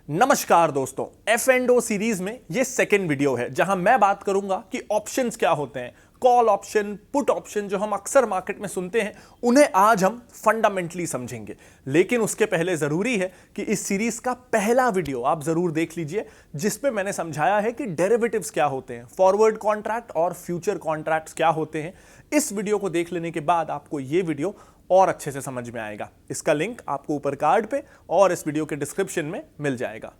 नमस्कार दोस्तों, F and O series में ये सेकेंड वीडियो है जहां मैं बात करूंगा कि ऑप्शंस क्या होते हैं। कॉल ऑप्शन, पुट ऑप्शन जो हम अक्सर मार्केट में सुनते हैं, उन्हें आज हम फंडामेंटली समझेंगे। लेकिन उसके पहले जरूरी है कि इस सीरीज का पहला वीडियो आप जरूर देख लीजिए, जिसमें मैंने समझाया है कि डेरिवेटिव्स क्या होते हैं, फॉरवर्ड कॉन्ट्रैक्ट और फ्यूचर कॉन्ट्रैक्ट्स क्या होते हैं। इस वीडियो को देख लेने के बाद आपको यह वीडियो और अच्छे से समझ में आएगा। इसका लिंक आपको ऊपर कार्ड पे और इस वीडियो के डिस्क्रिप्शन में मिल जाएगा।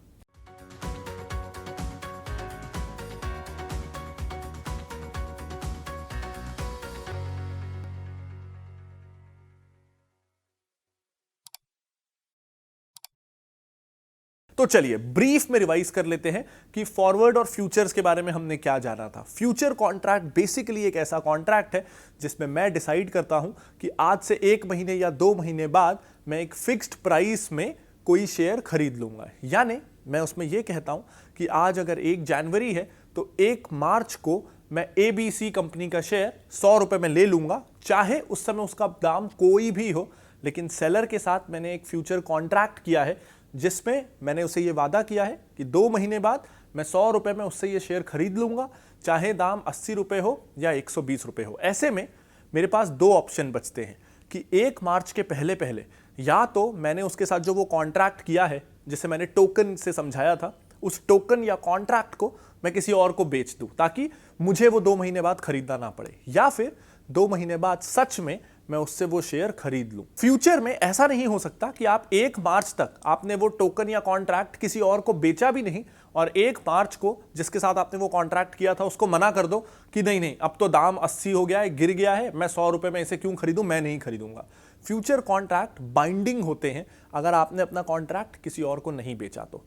तो चलिए ब्रीफ में रिवाइज कर लेते हैं कि फॉरवर्ड और फ्यूचर्स के बारे में हमने क्या जाना था। फ्यूचर कॉन्ट्रैक्ट बेसिकली एक ऐसा कॉन्ट्रैक्ट है जिसमें मैं डिसाइड करता हूं कि आज से 1 महीने या 2 महीने बाद मैं एक फिक्स्ड प्राइस में कोई शेयर खरीद लूंगा। यानी मैं उसमें यह कहता हूं कि आज अगर 1 जनवरी है तो 1 मार्च को मैं ABC कंपनी का शेयर 100 रुपए में ले लूंगा, चाहे उस समय उसका दाम कोई भी हो। लेकिन सेलर के साथ मैंने एक फ्यूचर कॉन्ट्रैक्ट किया है जिसमें मैंने उसे यह वादा किया है कि 2 महीने बाद मैं 100 रुपए में उससे यह शेयर खरीद लूंगा, चाहे दाम 80 रुपए हो या 120 रुपए हो। ऐसे में मेरे पास 2 ऑप्शन बचते हैं कि 1 मार्च के पहले पहले या तो मैंने उसके साथ जो वो कॉन्ट्रैक्ट किया है, जिसे मैंने टोकन से समझाया था, उस टोकन या कॉन्ट्रैक्ट को मैं किसी और को बेच दूं ताकि मुझे वो 2 महीने बाद खरीदना ना पड़े, या फिर 2 महीने बाद सच में मैं उससे वो शेयर खरीद लूं। फ्यूचर में ऐसा नहीं हो सकता कि आप 1 मार्च तक आपने वो टोकन या कॉन्ट्रैक्ट किसी और को बेचा भी नहीं और 1 मार्च को जिसके साथ आपने वो कॉन्ट्रैक्ट किया था उसको मना कर दो कि नहीं नहीं, अब तो दाम 80 हो गया है, गिर गया है, मैं 100 रुपए में इसे क्यों खरीदूं, मैं नहीं खरीदूंगा। फ्यूचर कॉन्ट्रैक्ट बाइंडिंग होते हैं अगर आपने अपना कॉन्ट्रैक्ट किसी और को नहीं बेचा तो।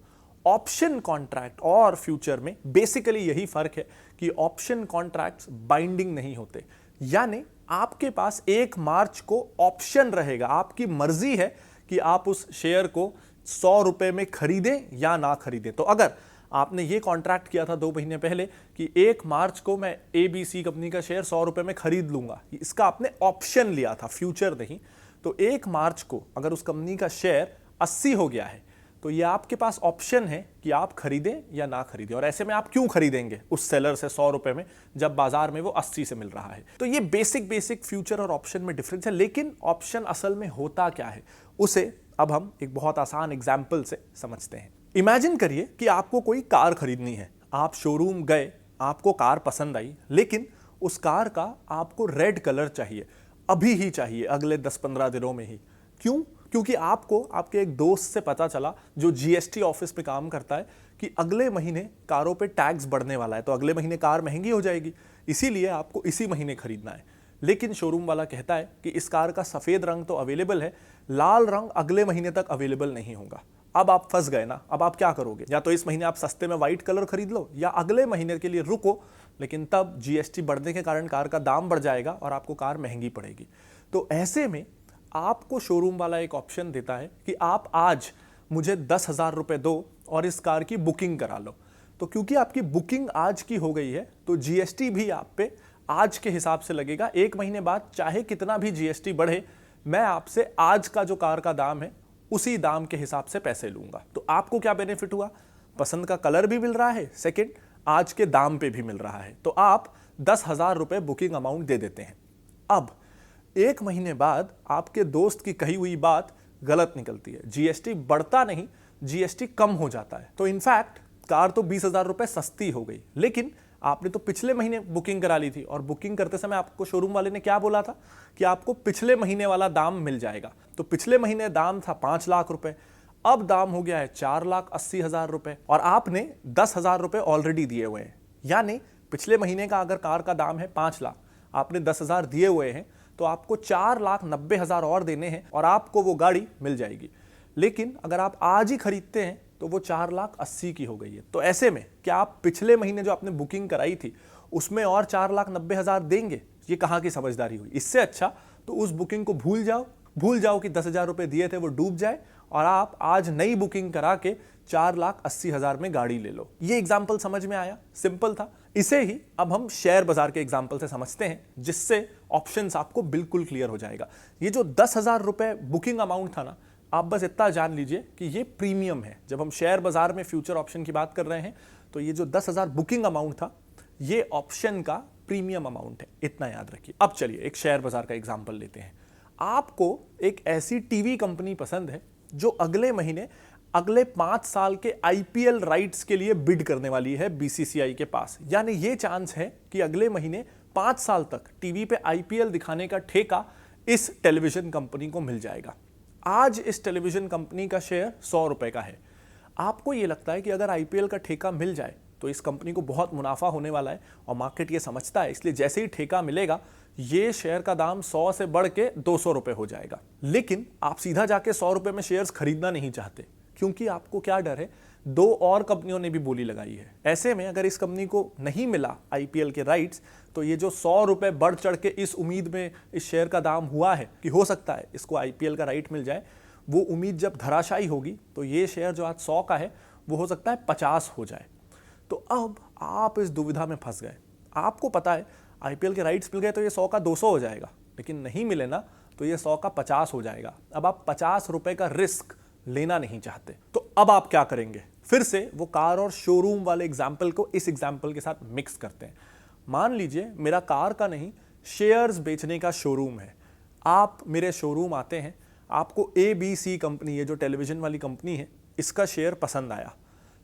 ऑप्शन कॉन्ट्रैक्ट और फ्यूचर में बेसिकली यही फर्क है कि ऑप्शन कॉन्ट्रैक्ट्स बाइंडिंग नहीं होते। यानी आपके पास 1 मार्च को ऑप्शन रहेगा, आपकी मर्जी है कि आप उस शेयर को 100 रुपए में खरीदें या ना खरीदें। तो अगर आपने ये कॉन्ट्रैक्ट किया था 2 महीने पहले कि 1 मार्च को मैं ABC कंपनी का शेयर 100 रुपए में खरीद लूंगा, इसका आपने ऑप्शन लिया था, फ्यूचर नहीं। तो 1 मार्च को अगर उस कंपनी का शेयर 80 हो गया है तो ये आपके पास ऑप्शन है कि आप खरीदें या ना खरीदें। और ऐसे में आप क्यों खरीदेंगे उस सेलर से 100 रुपए में जब बाजार में वो 80 से मिल रहा है। तो ये बेसिक फ्यूचर और ऑप्शन में डिफरेंस है। लेकिन ऑप्शन असल में होता क्या है उसे अब हम एक बहुत आसान एग्जाम्पल से समझते हैं। इमेजिन करिए कि आपको कोई कार खरीदनी है, आप शोरूम गए, आपको कार पसंद आई, लेकिन उस कार का आपको रेड कलर चाहिए, अभी ही चाहिए, अगले 10-15 दिनों में ही। क्यों? क्योंकि आपको आपके एक दोस्त से पता चला जो GST ऑफिस पे काम करता है कि अगले महीने कारों पे टैक्स बढ़ने वाला है, तो अगले महीने कार महंगी हो जाएगी, इसीलिए आपको इसी महीने खरीदना है। लेकिन शोरूम वाला कहता है कि इस कार का सफेद रंग तो अवेलेबल है, लाल रंग अगले महीने तक अवेलेबल नहीं होगा। अब आप फंस गए ना। अब आप क्या करोगे? या तो इस महीने आप सस्ते में व्हाइट कलर खरीद लो या अगले महीने के लिए रुको, लेकिन तब GST बढ़ने के कारण कार का दाम बढ़ जाएगा और आपको कार महंगी पड़ेगी। तो ऐसे में आपको शोरूम वाला एक ऑप्शन देता है कि आप आज मुझे 10,000 रुपए दो और इस कार की बुकिंग करा लो। तो क्योंकि आपकी बुकिंग आज की हो गई है तो GST भी आप पे आज के हिसाब से लगेगा। 1 महीने बाद चाहे कितना भी GST बढ़े, मैं आपसे आज का जो कार का दाम है उसी दाम के हिसाब से पैसे लूंगा। तो आपको क्या बेनिफिट हुआ? पसंद का कलर भी मिल रहा है, सेकेंड आज के दाम पे भी मिल रहा है। तो आप 10,000 रुपए बुकिंग अमाउंट दे देते हैं। अब 1 महीने बाद आपके दोस्त की कही हुई बात गलत निकलती है, GST बढ़ता नहीं, GST कम हो जाता है। तो इनफैक्ट कार तो 20,000 रुपए सस्ती हो गई, लेकिन आपने तो पिछले महीने बुकिंग करा ली थी और बुकिंग करते समय आपको शोरूम वाले ने क्या बोला था कि आपको पिछले महीने वाला दाम मिल जाएगा। तो पिछले महीने दाम था 5 लाख रुपए, अब दाम हो गया है 4,80,000 रुपए और आपने 10,000 रुपए ऑलरेडी दिए हुए हैं। यानी पिछले महीने का अगर कार का दाम है 5 लाख, आपने 10,000 दिए हुए हैं, तो आपको 4,90,000 और देने हैं और आपको वो गाड़ी मिल जाएगी। लेकिन अगर आप आज ही खरीदते हैं तो वो 4,80,000 की हो गई है। तो ऐसे में क्या आप पिछले महीने जो आपने बुकिंग कराई थी उसमें और 4,90,000 देंगे? ये कहाँ की समझदारी हुई? इससे अच्छा तो उस बुकिंग को भूल जाओ कि 10,000 रुपए दिए थे वो डूब जाए और आप आज नई बुकिंग करा के 4,80,000 में गाड़ी ले लो। ये एग्जाम्पल समझ में आया? सिंपल था। इसे ही अब हम शेयर बाजार के एग्जाम्पल से समझते हैं, जिससे ऑप्शंस आपको बिल्कुल क्लियर हो जाएगा। ये जो 10,000 रुपए बुकिंग अमाउंट था ना, आप बस इतना जान लीजिए कि ये प्रीमियम है। जब हम शेयर बाजार में फ्यूचर ऑप्शन की बात कर रहे हैं तो ये जो 10,000 बुकिंग अमाउंट था ये ऑप्शन का प्रीमियम अमाउंट है, इतना याद रखिए। अब चलिए एक शेयर बाजार का एग्जांपल लेते हैं। आपको एक ऐसी टीवी कंपनी पसंद है जो अगले महीने अगले 5 साल के आईपीएल राइट्स के लिए बिड करने वाली है बीसीसीआई के पास। यानी ये चांस है कि अगले महीने 5 साल तक टीवी पे आईपीएल दिखाने का ठेका इस टेलीविजन कंपनी को मिल जाएगा। आज इस टेलीविजन कंपनी का शेयर 100 रुपए का है। आपको ये लगता है कि अगर आईपीएल का ठेका मिल जाए तो इस कंपनी को बहुत मुनाफा होने वाला है और मार्केट ये समझता है, इसलिए जैसे ही ठेका मिलेगा ये शेयर का दाम 100 से बढ़ के 200 रुपए हो जाएगा। लेकिन आप सीधा जाके 100 रुपए में शेयर्स खरीदना नहीं चाहते, क्योंकि आपको क्या डर है, 2 और कंपनियों ने भी बोली लगाई है। ऐसे में अगर इस कंपनी को नहीं मिला आईपीएल के राइट्स तो ये जो 100 रुपए बढ़ चढ़ के इस उम्मीद में इस शेयर का दाम हुआ है कि हो सकता है इसको आईपीएल का राइट मिल जाए, वो उम्मीद जब धराशायी होगी तो ये शेयर जो आज 100 का है वो हो सकता है 50 हो जाए। तो अब आप इस दुविधा में फंस गए। आपको पता है आईपीएल के राइट्स मिल गए तो ये 100 का 200 हो जाएगा, लेकिन नहीं मिले ना तो ये 100 का 50 हो जाएगा। अब आप 50 रुपए का रिस्क लेना नहीं चाहते, तो अब आप क्या करेंगे? फिर से वो कार और शोरूम वाले एग्जाम्पल को इस एग्जाम्पल के साथ मिक्स करते हैं। मान लीजिए मेरा कार का नहीं, शेयर्स बेचने का शोरूम है। आप मेरे शोरूम आते हैं, आपको ABC कंपनी, ये जो टेलीविजन वाली कंपनी है, इसका शेयर पसंद आया,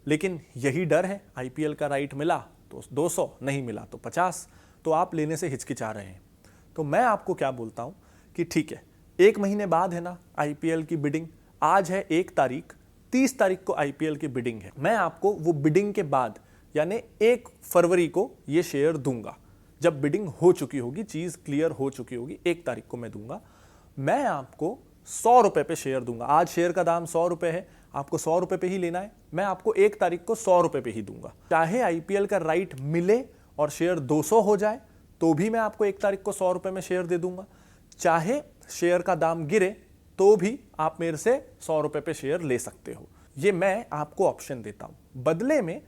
लेकिन यही डर है आईपीएल का राइट मिला तो 200, नहीं मिला तो 50, तो आप लेने से हिचकिचा रहे हैं। तो मैं आपको क्या बोलता हूं कि ठीक है, 1 महीने बाद है ना आईपीएल की बिडिंग, आज है 1 तारीख, 30 तारीख को आईपीएल की बिडिंग है। मैं आपको वो बिडिंग के बाद यानी 1 फरवरी को ये शेयर दूंगा। जब बिडिंग हो चुकी होगी, चीज क्लियर हो चुकी होगी, 1 तारीख को मैं दूंगा। मैं आपको 100 रुपए पे शेयर दूंगा। आज शेयर का दाम 100 रुपए है, आपको 100 रुपए पे ही लेना है। मैं आपको 1 तारीख को 100 रुपए पे ही दूंगा। चाहे आईपीएल का राइट मिले और शेयर 200 हो जाए तो भी मैं आपको 1 तारीख को 100 रुपए में शेयर दे दूंगा। चाहे शेयर का दाम गिरे तो भी आप मेरे से 100 रुपए पे शेयर ले सकते हो। ये मैं आपको ऑप्शन देता हूं। बदले में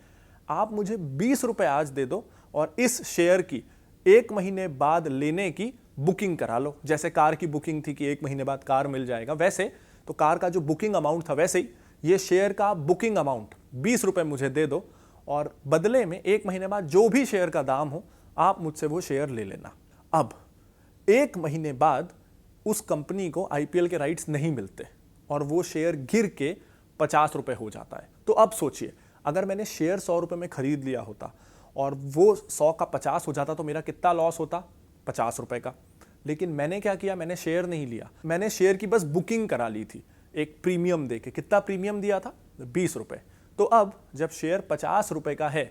आप मुझे 20 रुपए आज दे दो और इस शेयर की 1 महीने बाद लेने की बुकिंग करा लो। जैसे कार की बुकिंग थी कि 1 महीने बाद कार मिल जाएगा, वैसे तो कार का जो बुकिंग अमाउंट था, वैसे ही ये शेयर का बुकिंग अमाउंट 20 रुपए मुझे दे दो और बदले में 1 महीने बाद जो भी शेयर का दाम हो आप मुझसे वो शेयर ले लेना। अब 1 महीने बाद उस कंपनी को आईपीएल के राइट्स नहीं मिलते और वो शेयर गिर के 50 रुपए हो जाता है। तो अब सोचिए, अगर मैंने शेयर 100 रुपए में खरीद लिया होता और वो 100 का 50 हो जाता तो मेरा कितना लॉस होता? 50 रुपए का। लेकिन मैंने क्या किया, मैंने शेयर नहीं लिया, मैंने शेयर की बस बुकिंग करा ली थी एक प्रीमियम देके। कितना प्रीमियम दिया था? 20 रुपए। तो अब जब शेयर 50 रुपए का है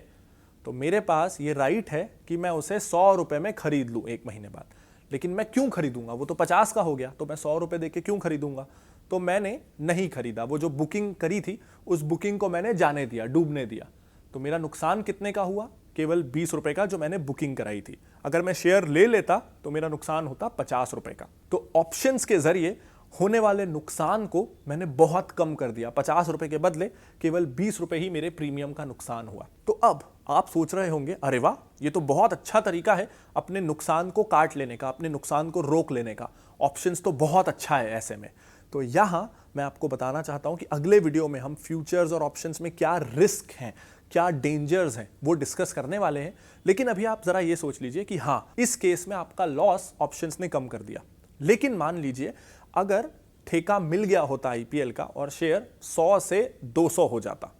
तो मेरे पास ये राइट है कि मैं उसे 100 रुपए में खरीद लूँ 1 महीने बाद। लेकिन मैं क्यों खरीदूंगा? वो तो 50 का हो गया, तो मैं 100 रुपए देके क्यों खरीदूंगा? तो मैंने नहीं खरीदा। वो जो बुकिंग करी थी उस बुकिंग को मैंने जाने दिया, डूबने दिया। तो मेरा नुकसान कितने का हुआ? केवल 20 रुपए का, जो मैंने बुकिंग कराई थी। अगर मैं शेयर ले लेता तो मेरा नुकसान होता 50 रुपए का। तो ऑप्शंस के जरिए होने वाले नुकसान को मैंने बहुत कम कर दिया। 50 रुपए के बदले केवल 20 रुपए ही मेरे प्रीमियम का नुकसान हुआ। तो अब आप सोच रहे होंगे, अरे वाह, ये तो बहुत अच्छा तरीका है अपने नुकसान को काट लेने का, अपने नुकसान को रोक लेने का। ऑप्शंस तो बहुत अच्छा है ऐसे में। तो यहां मैं आपको बताना चाहता हूं कि अगले वीडियो में हम फ्यूचर्स और ऑप्शंस में क्या रिस्क हैं, क्या डेंजर्स हैं, वो डिस्कस करने वाले हैं। लेकिन अभी आप जरा ये सोच लीजिए कि हाँ, इस केस में आपका लॉस ऑप्शंस ने कम कर दिया। लेकिन मान लीजिए अगर ठेका मिल गया होता आईपीएल का और शेयर 100 से 200 हो जाता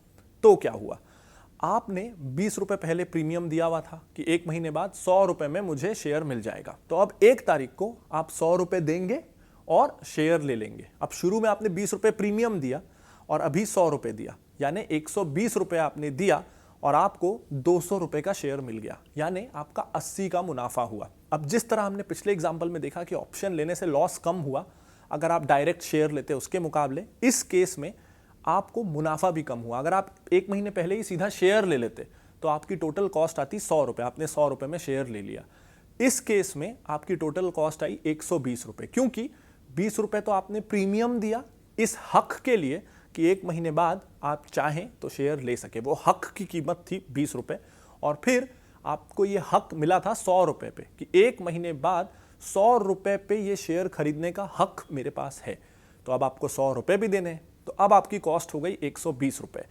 तो क्या हुआ? आपने 20 रुपए पहले प्रीमियम दिया हुआ था कि 1 महीने बाद 100 रुपए में मुझे शेयर मिल जाएगा। तो अब 1 तारीख को आप 100 रुपए देंगे और शेयर ले लेंगे। अब शुरू में आपने 20 रुपए प्रीमियम दिया और अभी 100 रुपए दिया, यानी 120 रुपए आपने दिया और आपको 200 रुपए का शेयर मिल गया, यानी आपका 80 का मुनाफा हुआ। अब जिस तरह हमने पिछले एग्जाम्पल में देखा कि ऑप्शन लेने से लॉस कम हुआ अगर आप डायरेक्ट शेयर लेते उसके मुकाबले, इस केस में आपको मुनाफा भी कम हुआ। अगर आप 1 महीने पहले ही सीधा शेयर ले लेते तो आपकी टोटल कॉस्ट आती 100 रुपए। आपने 100 रुपए में शेयर ले लिया। इस केस में आपकी टोटल कॉस्ट आई 120 रुपए, क्योंकि 20 रुपए तो आपने प्रीमियम दिया इस हक के लिए कि 1 महीने बाद आप चाहें तो शेयर ले सके। वो हक की कीमत थी 20 रुपए और फिर आपको ये हक मिला था 100 रुपए पे कि 1 महीने बाद 100 रुपए पे ये शेयर खरीदने का हक मेरे पास है। तो अब आपको 100 रुपये भी देने हैं, तो अब आपकी कॉस्ट हो गई 120 रुपये।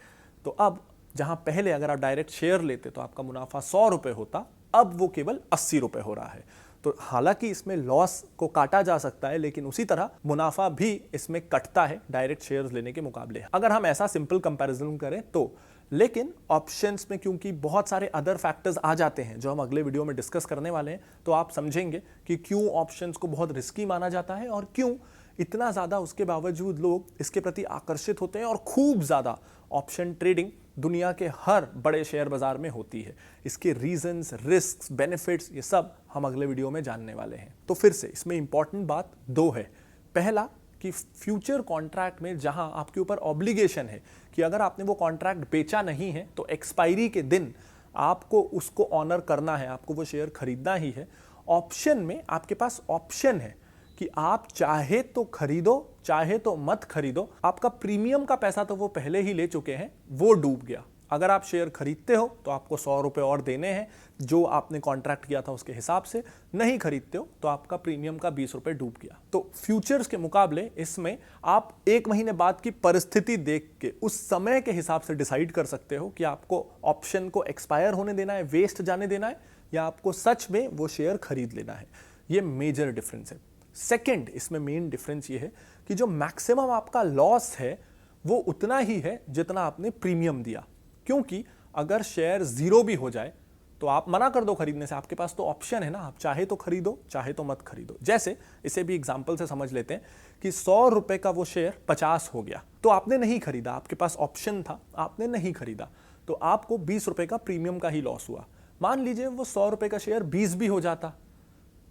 तो अब जहां पहले अगर आप डायरेक्ट शेयर लेते तो आपका मुनाफा 100 रुपये होता, अब वो केवल 80 रुपये हो रहा है। तो हालांकि इसमें लॉस को काटा जा सकता है, लेकिन उसी तरह मुनाफा भी इसमें कटता है डायरेक्ट शेयर्स लेने के मुकाबले, अगर हम ऐसा सिंपल कंपैरिजन करें तो। लेकिन ऑप्शंस में क्योंकि बहुत सारे अदर फैक्टर्स आ जाते हैं जो हम अगले वीडियो में डिस्कस करने वाले हैं, तो आप समझेंगे कि क्यों ऑप्शंस को बहुत रिस्की माना जाता है और क्यों इतना ज़्यादा उसके बावजूद लोग इसके प्रति आकर्षित होते हैं और खूब ज़्यादा ऑप्शन ट्रेडिंग दुनिया के हर बड़े शेयर बाजार में होती है। इसके रीजंस, रिस्क्स, बेनिफिट्स, ये सब हम अगले वीडियो में जानने वाले हैं। तो फिर से इसमें इंपॉर्टेंट बात दो है। पहला कि फ्यूचर कॉन्ट्रैक्ट में जहां आपके ऊपर ऑब्लिगेशन है कि अगर आपने वो कॉन्ट्रैक्ट बेचा नहीं है तो एक्सपायरी के दिन आपको उसको ऑनर करना है, आपको वो शेयर खरीदना ही है। ऑप्शन में आपके पास ऑप्शन है कि आप चाहे तो खरीदो, चाहे तो मत खरीदो। आपका प्रीमियम का पैसा तो वो पहले ही ले चुके हैं, वो डूब गया। अगर आप शेयर खरीदते हो तो आपको 100 रुपये और देने हैं जो आपने कॉन्ट्रैक्ट किया था उसके हिसाब से, नहीं खरीदते हो तो आपका प्रीमियम का 20 रुपये डूब गया। तो फ्यूचर्स के मुकाबले इसमें आप एक महीने बाद की परिस्थिति देख के उस समय के हिसाब से डिसाइड कर सकते हो कि आपको ऑप्शन को एक्सपायर होने देना है, वेस्ट जाने देना है, या आपको सच में वो शेयर खरीद लेना है। ये मेजर डिफरेंस है। सेकेंड, इसमें मेन डिफरेंस ये है कि जो मैक्सिमम आपका लॉस है वो उतना ही है जितना आपने प्रीमियम दिया, क्योंकि अगर शेयर जीरो भी हो जाए तो आप मना कर दो खरीदने से, आपके पास तो ऑप्शन है ना, आप चाहे तो खरीदो चाहे तो मत खरीदो। जैसे इसे भी एग्जांपल से समझ लेते हैं कि 100 रुपए का वो शेयर 50 हो गया, तो आपने नहीं खरीदा, आपके पास ऑप्शन था, आपने नहीं खरीदा, तो आपको 20 रुपए का प्रीमियम का ही लॉस हुआ। मान लीजिए वो 100 रुपए का शेयर 20 भी हो जाता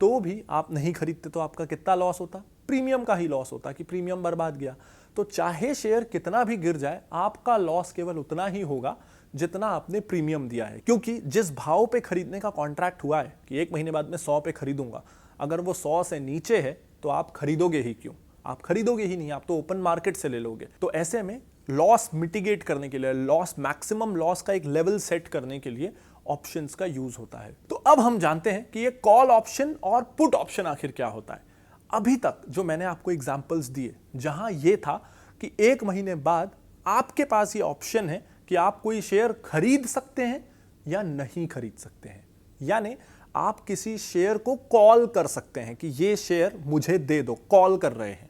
तो भी आप नहीं खरीदते, तो आपका कितना लॉस होता? प्रीमियम का ही लॉस होता कि प्रीमियम बर्बाद गया। तो चाहे शेयर कितना भी गिर जाए, आपका लॉस केवल उतना ही होगा जितना आपने प्रीमियम दिया है, क्योंकि जिस भाव पे खरीदने का कॉन्ट्रैक्ट हुआ है कि एक महीने बाद मैं 100 पे खरीदूंगा, अगर वो 100 से नीचे है तो आप खरीदोगे ही क्यों? आप खरीदोगे ही नहीं, आप तो ओपन मार्केट से ले लोगे। तो ऐसे में लॉस मिटिगेट करने के लिए, लॉस, मैक्सिमम लॉस का एक लेवल सेट करने के लिए ऑप्शंस का यूज होता है। तो अब हम जानते हैं कि ये कॉल ऑप्शन और पुट ऑप्शन आखिर क्या होता है। अभी तक जो मैंने आपको एग्जांपल्स दिए, जहां ये था कि एक महीने बाद आपके पास ये ऑप्शन है कि आप कोई शेयर खरीद सकते हैं या नहीं खरीद सकते हैं, यानी आप किसी शेयर को कॉल कर सकते हैं कि ये शेयर मुझे दे दो, कॉल कर रहे हैं,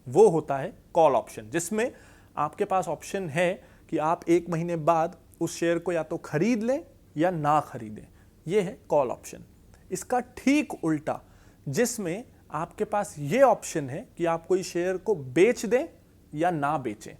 वो होता है कॉल ऑप्शन, जिसमें आपके पास ऑप्शन है कि आप एक महीने बाद उस शेयर को या तो खरीद लें या ना खरीदें। यह है कॉल ऑप्शन। इसका ठीक उल्टा, जिसमें आपके पास यह ऑप्शन है कि आप कोई शेयर को बेच दें या ना बेचें,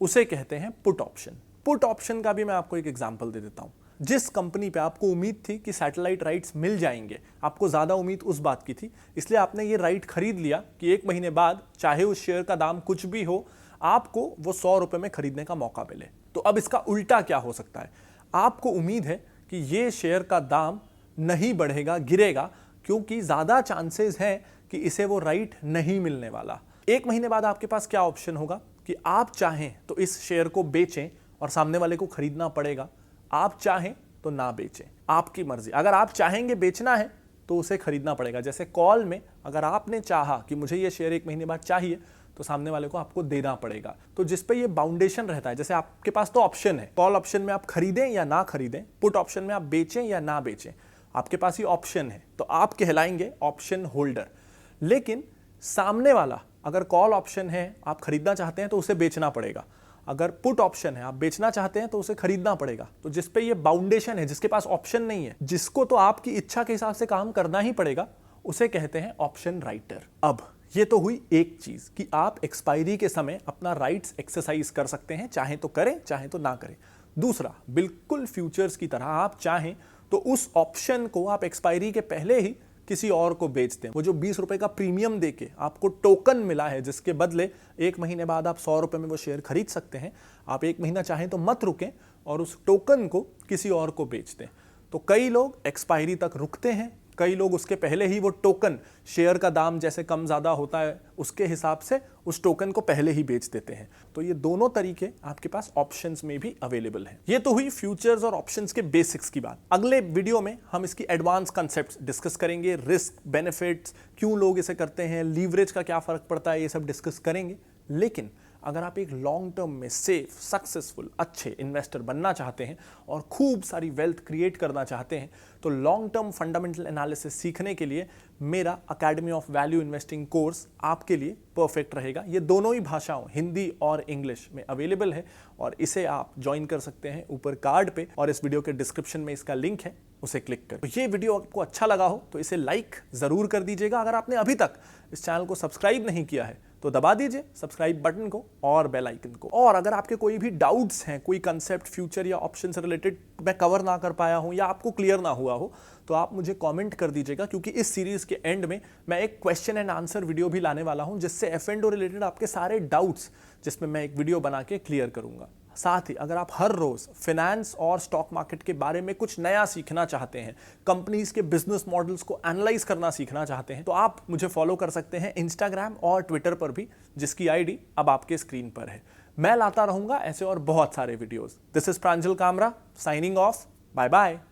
उसे कहते हैं पुट ऑप्शन। पुट ऑप्शन का भी मैं आपको एक एग्जांपल दे देता हूं। जिस कंपनी पे आपको उम्मीद थी कि सैटेलाइट राइट्स मिल जाएंगे, आपको ज्यादा उम्मीद उस बात की थी, इसलिए आपने ये राइट खरीद लिया कि एक महीने बाद चाहे उस शेयर का दाम कुछ भी हो, आपको वो 100 रुपए में खरीदने का मौका मिले। तो अब इसका उल्टा क्या हो सकता है? आपको उम्मीद है कि ये शेयर का दाम नहीं बढ़ेगा, गिरेगा, क्योंकि ज्यादा चांसेस हैं कि इसे वो राइट नहीं मिलने वाला। एक महीने बाद आपके पास क्या ऑप्शन होगा कि आप चाहें तो इस शेयर को बेचें और सामने वाले को खरीदना पड़ेगा, आप चाहें तो ना बेचें, आपकी मर्जी। अगर आप चाहेंगे बेचना है तो उसे खरीदना पड़ेगा। जैसे कॉल में अगर आपने चाहा कि मुझे ये शेयर एक महीने बाद चाहिए, तो सामने वाले को आपको देना पड़ेगा। तो जिस पे ये बाउंडेशन रहता है, जैसे आपके पास तो ऑप्शन है, कॉल ऑप्शन में आप खरीदें या ना खरीदें, पुट ऑप्शन में आप बेचें या ना बेचें, आपके पास ये ऑप्शन है, तो आप कहलाएंगे ऑप्शन होल्डर। लेकिन सामने वाला, अगर कॉल ऑप्शन है, आप खरीदना चाहते हैं तो उसे बेचना पड़ेगा, अगर पुट ऑप्शन है, आप बेचना चाहते हैं तो उसे खरीदना पड़ेगा। तो जिस पे ये बाउंडेशन है, जिसके पास ऑप्शन नहीं है, जिसको तो आपकी इच्छा के हिसाब से काम करना ही पड़ेगा, उसे कहते हैं ऑप्शन राइटर। अब ये तो हुई एक चीज कि आप एक्सपायरी के समय अपना राइट्स एक्सरसाइज कर सकते हैं, चाहे तो करें चाहे तो ना करें। दूसरा, बिल्कुल फ्यूचर्स की तरह आप चाहें तो उस ऑप्शन को आप एक्सपायरी के पहले ही किसी और को बेच दें। वो जो 20 रुपए का प्रीमियम देके आपको टोकन मिला है, जिसके बदले एक महीने बाद आप 100 रुपए में वो शेयर खरीद सकते हैं, आप एक महीना चाहें तो मत रुकें और उस टोकन को किसी और को बेच दें। तो कई लोग एक्सपायरी तक रुकते हैं, कई लोग उसके पहले ही वो टोकन, शेयर का दाम जैसे कम ज्यादा होता है उसके हिसाब से उस टोकन को पहले ही बेच देते हैं। तो ये दोनों तरीके आपके पास ऑप्शंस में भी अवेलेबल हैं। ये तो हुई फ्यूचर्स और ऑप्शंस के बेसिक्स की बात। अगले वीडियो में हम इसकी एडवांस कॉन्सेप्ट्स डिस्कस करेंगे, रिस्क, बेनिफिट्स, क्यों लोग इसे करते हैं, लीवरेज का क्या फर्क पड़ता है, ये सब डिस्कस करेंगे। लेकिन अगर आप एक लॉन्ग टर्म में सेफ, सक्सेसफुल, अच्छे इन्वेस्टर बनना चाहते हैं और खूब सारी वेल्थ क्रिएट करना चाहते हैं, तो लॉन्ग टर्म फंडामेंटल एनालिसिस सीखने के लिए मेरा academy of value investing course आपके लिए परफेक्ट रहेगा। ये दोनों ही भाषाओं, हिंदी और इंग्लिश में अवेलेबल है और इसे आप ज्वाइन कर सकते हैं ऊपर कार्ड पे, और इस वीडियो के डिस्क्रिप्शन में इसका लिंक है, उसे क्लिक कर। तो ये वीडियो आपको अच्छा लगा हो तो इसे लाइक जरूर कर दीजिएगा। अगर आपने अभी तक इस चैनल को सब्सक्राइब नहीं किया है तो दबा दीजिए सब्सक्राइब बटन को और बेल आइकन को। और अगर आपके कोई भी डाउट्स हैं, कोई कंसेप्ट फ्यूचर या ऑप्शन से रिलेटेड मैं कवर ना कर पाया हूं या आपको क्लियर ना हुआ हो, तो आप मुझे कमेंट कर दीजिएगा, क्योंकि इस सीरीज के एंड में मैं एक क्वेश्चन एंड आंसर वीडियो भी लाने वाला हूं, जिससे F&O रिलेटेड आपके सारे डाउट्स, जिसमें मैं एक वीडियो बना के क्लियर करूंगा। साथ ही अगर आप हर रोज फाइनेंस और स्टॉक मार्केट के बारे में कुछ नया सीखना चाहते हैं, कंपनीज के बिजनेस मॉडल्स को एनालाइज करना सीखना चाहते हैं, तो आप मुझे फॉलो कर सकते हैं इंस्टाग्राम और ट्विटर पर भी, जिसकी आईडी अब आपके स्क्रीन पर है। मैं लाता रहूंगा ऐसे और बहुत सारे videos. This is Pranjal Kamra signing off. Bye bye.